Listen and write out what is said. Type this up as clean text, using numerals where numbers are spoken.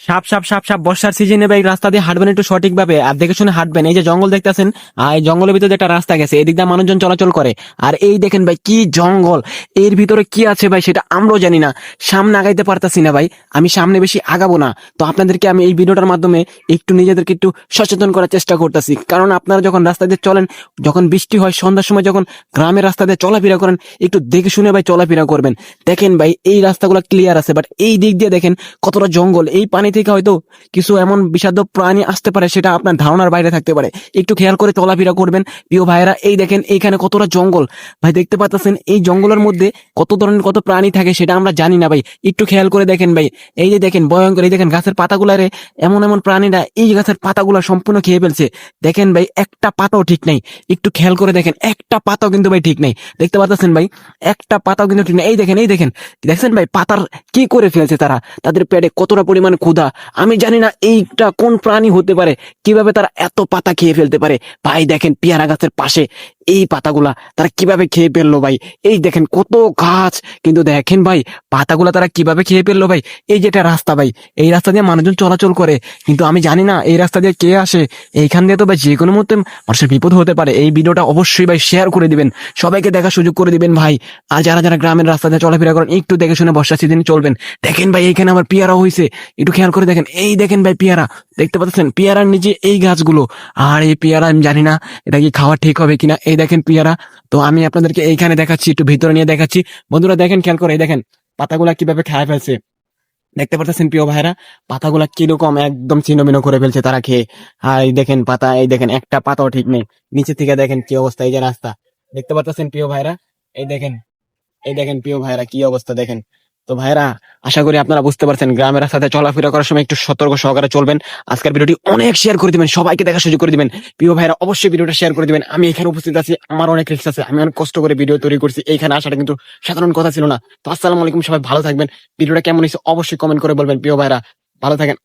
সাপ সাপ সাপ সাপ বর্ষার সিজনে ভাই রাস্তা দিয়ে হাঁটবেন একটু সঠিক ভাবে আর দেখে শুনে হাঁটবেন। এই যে জঙ্গল দেখতেছেন, এই জঙ্গলের ভিতরে একটা রাস্তা গেছে, এদিক দিয়ে মানুষজন চলাচল করে। আর এই দেখেন ভাই কি জঙ্গল, এর ভিতরে কি আছে ভাই সেটা আমরাও জানি না। সামনে আগাইতে পারতাছি না ভাই, আমি সামনে বেশি আগাবো না। তো আপনাদেরকে আমি এই ভিডিওটার মাধ্যমে একটু নিজেদেরকে একটু সচেতন করার চেষ্টা করতেছি, কারণ আপনারা যখন রাস্তা দিয়ে চলেন, যখন বৃষ্টি হয় সন্ধ্যার সময় যখন গ্রামের রাস্তা দিয়ে চলাফেরা করেন, একটু দেখে শুনে ভাই চলাফেরা করবেন। দেখেন ভাই এই রাস্তাগুলো ক্লিয়ার আছে, বাট এই দিক দিয়ে দেখেন কতটা জঙ্গল। এই পানি থেকে হয়তো কিছু এমন বিষাক্ত প্রাণী আসতে পারে, সেটা আপনার ধারণার বাইরে থাকতে পারে। একটু খেয়াল করে চলাফেরা করবেন প্রিয় ভাইয়েরা। এই দেখেন এইখানে কতটা জঙ্গল ভাই, দেখতে পাচ্ছেন এই জঙ্গলের মধ্যে কত ধরনের কত প্রাণী থাকে সেটা আমরা জানি না ভাই। একটু খেয়াল করে দেখেন ভাই, এই যে দেখেন ভয়ঙ্কর, এই দেখেন গাছের পাতাগুলারে এমন এমন প্রাণীরা এই গাছের পাতাগুলা সম্পূর্ণ খেয়ে ফেলছে। দেখেন ভাই একটা পাতাও ঠিক নাই, একটু খেয়াল করে দেখেন একটা পাতাও কিন্তু ভাই ঠিক নাই। দেখতে পাচ্ছেন ভাই একটা পাতাও কিন্তু ঠিক নাই। এই দেখেন দেখছেন ভাই পাতার কি করে ফেলছে তারা, তাদের পেটে কতটা পরিমাণ ক্ষুধা। আমি জানি না এইটা কোন প্রাণী হতে পারে, কিভাবে তারা এত পাতা খেয়ে ফেলতে পারে। ভাই দেখেন পেয়ারা গাছের পাশে এই পাতাগুলা তারা কিভাবে খেয়ে ফেললো ভাই। এই দেখেন কত গাছ, কিন্তু দেখেন ভাই পাতাগুলা তারা কিভাবে খেয়ে ফেললো ভাই। এই যেটা রাস্তা ভাই, এই রাস্তা দিয়ে মানুষজন চলাচল করে, কিন্তু আমি জানি না এই রাস্তা দিয়ে কে আসে। এইখান দিয়ে তো ভাই যে কোনো মুহূর্তে মানুষের বিপদ হতে পারে। এই ভিডিওটা অবশ্যই ভাই শেয়ার করে দিবেন, সবাইকে দেখার সুযোগ করে দিবেন ভাই। আর যারা যারা গ্রামের রাস্তা দিয়ে চলাফেরা করেন একটু দেখে শুনে বর্ষা সিজনে চলবেন। দেখেন ভাই এইখানে আমার পেয়ারা হয়েছে, একটু খেয়াল করে দেখেন। এই দেখেন ভাই পেয়ারা, দেখতে পাচ্ছেন পেয়ারার নিচে এই গাছগুলো। আর এই পেয়ারা আমি জানি না এটা কি খাওয়া ঠিক হবে কিনা। এই দেখেন পেয়ারা, তো আমি আপনাদেরকে এইখানে দেখাচ্ছি, একটু ভিতরে নিয়ে দেখাচ্ছি। বন্ধুরা দেখেন খেয়াল করে, এই দেখেন পাতাগুলা কিভাবে খায় ফেলছে। দেখতে পাচ্ছেন প্রিয় ভাইরা পাতাগুলা কিরকম একদম ছিন্ন ভিন্ন করে ফেলছে তারা খেয়ে। আর এই দেখেন পাতা, এই দেখেন একটা পাতাও ঠিক নেই। নিচে থেকে দেখেন কি অবস্থা, এই যে রাস্তা দেখতে পাচ্ছেন প্রিয় ভাইরা। এই দেখেন, এই দেখেন প্রিয় ভাইরা কি অবস্থা দেখেন। তো ভাইরা আশা করি আপনারা বুঝতে পারছেন, গ্রামের রাস্তাতে চলাফেরা করার সময় একটু সতর্ক সহকারে চলবেন। আজকের ভিডিওটি অনেক শেয়ার করে দিবেন, সবাইকে দেখার সুযোগ করে দিবেন। প্রিয় ভাইরা অবশ্যই ভিডিওটা শেয়ার করে দিবেন। আমি এখানে উপস্থিত আছি, আমার অনেক রিস্ক আছে, আমি অনেক কষ্ট করে ভিডিও তৈরি করছি, এইখানে আসাটা কিন্তু সাধারণ কথা ছিল না। তো আসসালামু আলাইকুম, সবাই ভালো থাকবেন। ভিডিওটা কেমন হয়েছে অবশ্যই কমেন্ট করে বলবেন প্রিয় ভাইরা, ভালো থাকেন।